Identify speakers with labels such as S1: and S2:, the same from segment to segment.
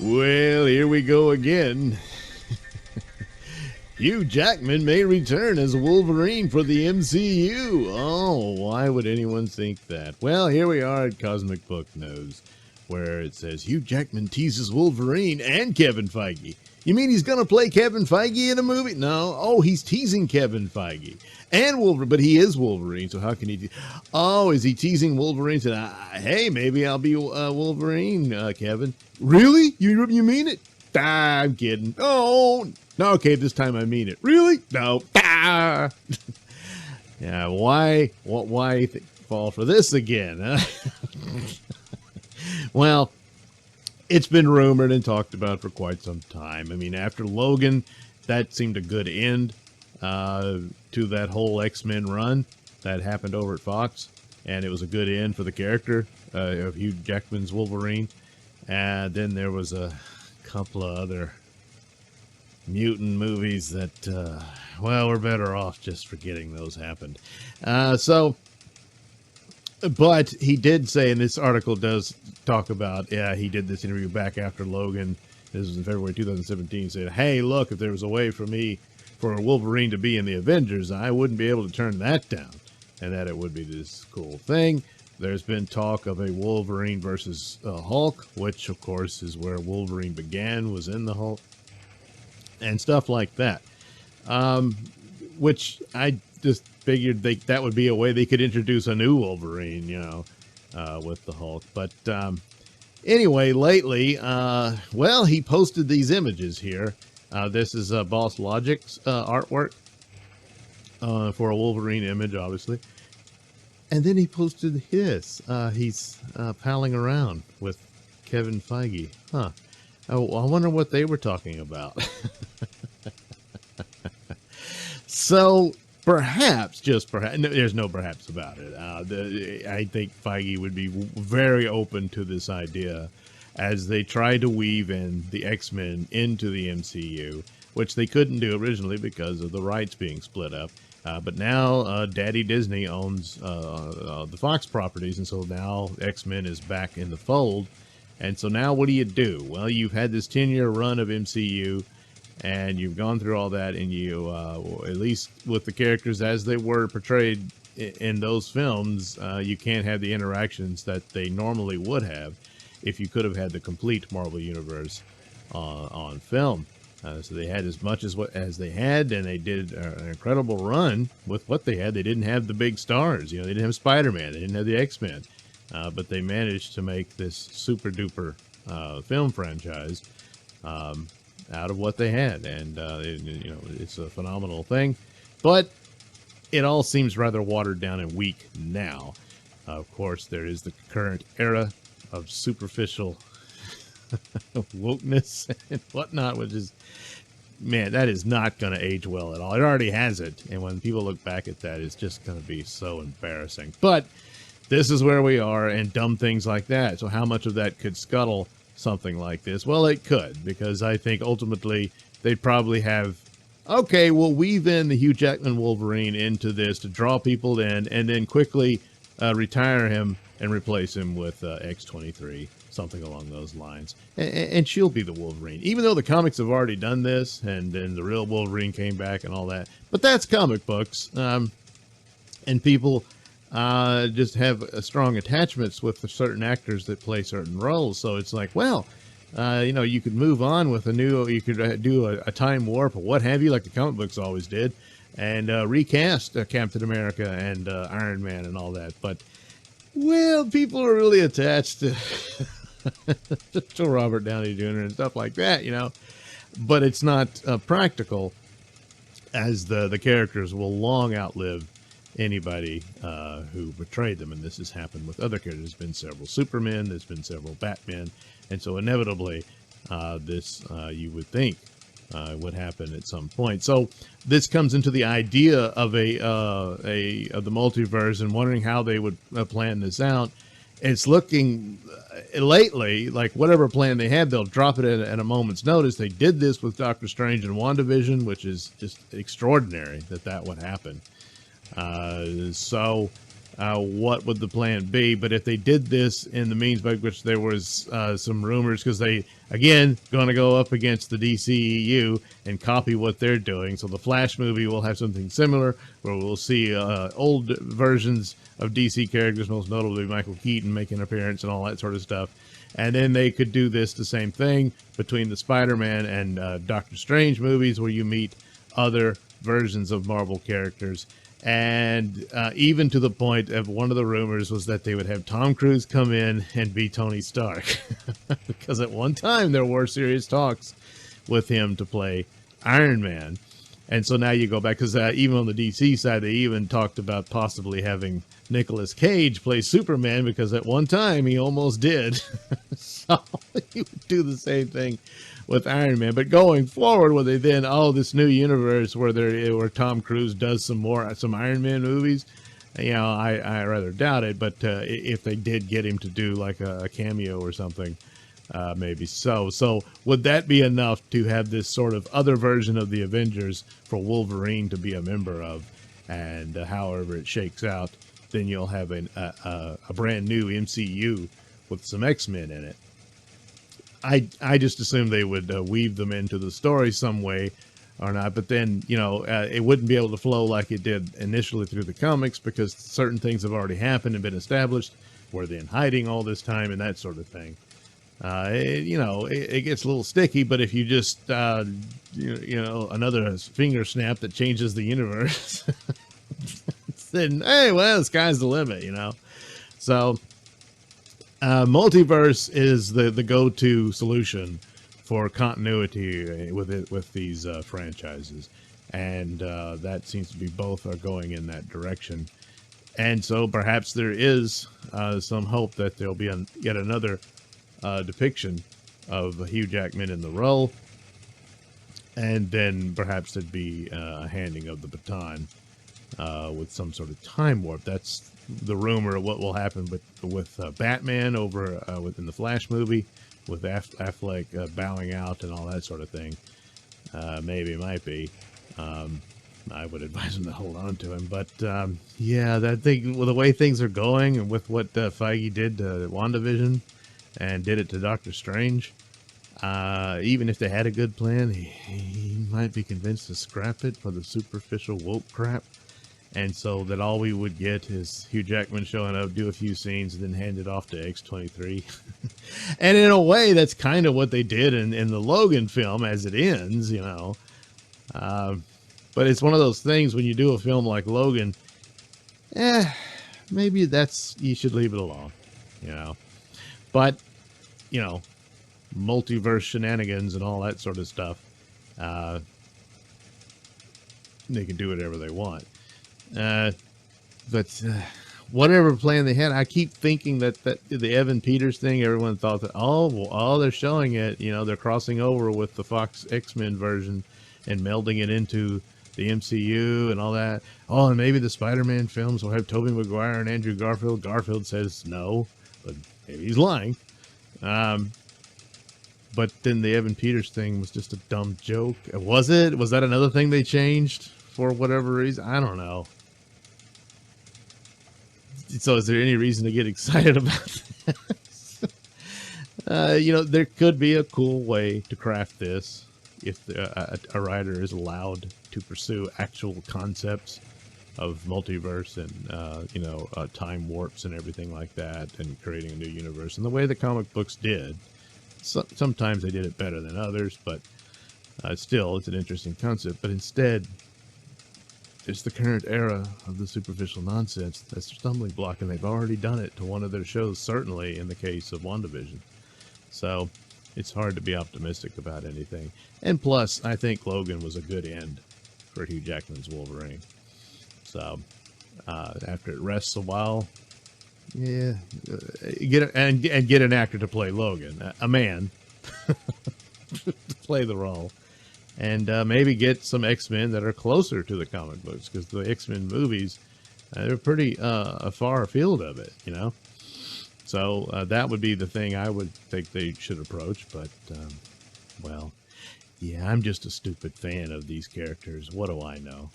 S1: Well, here we go again. Hugh Jackman may return as Wolverine for the MCU. Oh, why would anyone think that? Well, here we are at Cosmic Book News, where it says Hugh Jackman teases Wolverine and Kevin Feige. You mean he's going to play Kevin Feige in a movie? No. Oh, he's teasing Kevin Feige and Wolverine, but he is Wolverine, so how can he? Oh, is he teasing Wolverine? Said, hey, maybe I'll be Wolverine, Kevin. Really? You mean it? I'm kidding. Oh, no. Okay, this time I mean it. Really? No. Yeah. Why fall for this again? Huh? Well, it's been rumored and talked about for quite some time. I mean, after Logan, that seemed a good end to that whole X-Men run that happened over at Fox, and it was a good end for the character of Hugh Jackman's Wolverine. And then there was a couple of other mutant movies that, well, we're better off just forgetting those happened. But he did say, and this article does talk about, yeah, he did this interview back after Logan. This was in February 2017. Said, hey, look, if there was a way for Wolverine to be in the Avengers, I wouldn't be able to turn that down. And that it would be this cool thing. There's been talk of a Wolverine versus Hulk, which, of course, is where Wolverine began, was in the Hulk. And stuff like that. Which I just figured that would be a way they could introduce a new Wolverine, with the Hulk. But anyway, lately, well, he posted these images here. This is Boss Logic's artwork for a Wolverine image, obviously. And then he posted his. He's palling around with Kevin Feige. Huh. Oh, I wonder what they were talking about. So perhaps, just perhaps, no, there's no perhaps about it. I think Feige would be very open to this idea as they try to weave in the X-Men into the MCU, which they couldn't do originally because of the rights being split up. But now Daddy Disney owns the Fox properties, and so now X-Men is back in the fold. And so now what do? Well, you've had this 10-year run of MCU, and you've gone through all that, and you, at least with the characters as they were portrayed in those films, you can't have the interactions that they normally would have if you could have had the complete Marvel Universe on film. So they had as much as they had, and they did an incredible run with what they had. They didn't have the big stars. They didn't have Spider-Man. They didn't have the X-Men. But they managed to make this super-duper film franchise out of what they had. And, it's a phenomenal thing. But it all seems rather watered down and weak now. Of course, there is the current era of superficial wokeness and whatnot, which is, man, that is not going to age well at all. It already hasn't. And when people look back at that, it's just going to be so embarrassing. But this is where we are, and dumb things like that. So how much of that could scuttle something like this? Well, it could, because I think ultimately they'd probably have, okay, we'll weave in the Hugh Jackman Wolverine into this to draw people in, and then quickly retire him and replace him with X-23, something along those lines. And she'll be the Wolverine, even though the comics have already done this, and then the real Wolverine came back and all that. But that's comic books, and people just have strong attachments with the certain actors that play certain roles. So it's like, well, you could move on with you could do a time warp or what have you, like the comic books always did, and recast Captain America and Iron Man and all that. But, well, people are really attached to, to Robert Downey Jr. and stuff like that, but it's not practical, as the characters will long outlive anybody who portrayed them. And this has happened with other characters. There's been several Supermen, there's been several Batmen, and so inevitably this you would think would happen at some point. So this comes into the idea of the multiverse and wondering how they would plan this out. It's looking lately like whatever plan they have, they'll drop it at a moment's notice. They did this with Doctor Strange and WandaVision, which is just extraordinary that would happen. So what would the plan be? But if they did this in the means by which there was some rumors, because they, again, going to go up against the DCEU and copy what they're doing. So the Flash movie will have something similar, where we'll see old versions of DC characters, most notably Michael Keaton, making an appearance and all that sort of stuff. And then they could do this the same thing between the Spider-Man and Doctor Strange movies, where you meet other versions of Marvel characters. And even to the point of one of the rumors was that they would have Tom Cruise come in and be Tony Stark. Because at one time there were serious talks with him to play Iron Man. And so now you go back, because even on the DC side, they even talked about possibly having Nicolas Cage play Superman, because at one time he almost did. So you would do the same thing with Iron Man. But going forward, where they then, this new universe where Tom Cruise does some Iron Man movies, I rather doubt it. But if they did get him to do like a cameo or something, maybe so. So would that be enough to have this sort of other version of the Avengers for Wolverine to be a member of? And however it shakes out, then you'll have a brand new MCU with some X-Men in it. I just assumed they would weave them into the story some way or not, but then, it wouldn't be able to flow like it did initially through the comics, because certain things have already happened and been established. Were they in hiding all this time and that sort of thing? It gets a little sticky, but if you just, another finger snap that changes the universe, then, hey, well, the sky's the limit, So, multiverse is the go-to solution for continuity with these franchises. And that seems to be both are going in that direction. And so perhaps there is some hope that there'll be yet another depiction of Hugh Jackman in the role, and then perhaps there'd be a handing of the baton with some sort of time warp. That's the rumor of what will happen with Batman over within the Flash movie, with Affleck bowing out and all that sort of thing. Maybe it might be. I would advise him to hold on to him, but that thing, with the way things are going, and with what Feige did to WandaVision and did it to Doctor Strange, even if they had a good plan, he might be convinced to scrap it for the superficial woke crap. And so that all we would get is Hugh Jackman showing up, do a few scenes, and then hand it off to X-23. And in a way, that's kind of what they did in the Logan film as it ends, But it's one of those things when you do a film like Logan, maybe you should leave it alone, But, multiverse shenanigans and all that sort of stuff, they can do whatever they want. But whatever plan they had, I keep thinking that the Evan Peters thing, everyone thought that, they're showing it, they're crossing over with the Fox X-Men version and melding it into the MCU and all that. Oh, and maybe the Spider-Man films will have Tobey Maguire and Andrew Garfield. Garfield says no, but maybe he's lying. But then the Evan Peters thing was just a dumb joke. Was it? Was that another thing they changed for whatever reason? I don't know. So is there any reason to get excited about that? There could be a cool way to craft this if a writer is allowed to pursue actual concepts of multiverse and, time warps and everything like that, and creating a new universe. And the way the comic books did, sometimes they did it better than others, but still, it's an interesting concept. But instead, it's the current era of the superficial nonsense that's a stumbling block, and they've already done it to one of their shows, certainly in the case of WandaVision. So it's hard to be optimistic about anything. And plus, I think Logan was a good end for Hugh Jackman's Wolverine. So after it rests a while, get an actor to play Logan, a man, to play the role. And maybe get some X-Men that are closer to the comic books, because the X-Men movies, they're pretty far afield of it, So that would be the thing I would think they should approach. But, I'm just a stupid fan of these characters. What do I know?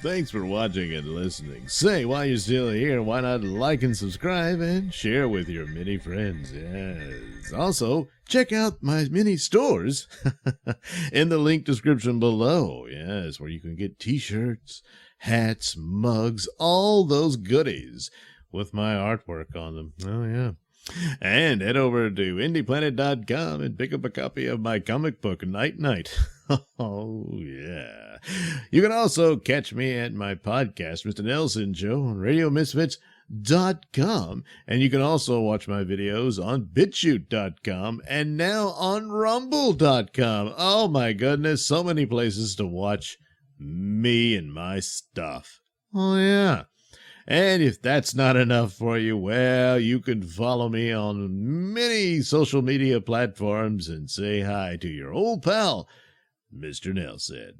S1: Thanks for watching and listening. Say, while you're still here, why not like and subscribe and share with your many friends? Yes. Also, check out my mini stores in the link description below. Yes, where you can get t-shirts, hats, mugs, all those goodies with my artwork on them. Oh, yeah. And head over to indieplanet.com and pick up a copy of my comic book, Night Night. Oh, yeah. You can also catch me at my podcast, Mr Nailsin Show, on RadioMisfits.com. And you can also watch my videos on BitChute.com and now on Rumble.com. Oh, my goodness. So many places to watch me and my stuff. Oh, yeah. And if that's not enough for you, well, you can follow me on many social media platforms and say hi to your old pal, Mr. Nailsin.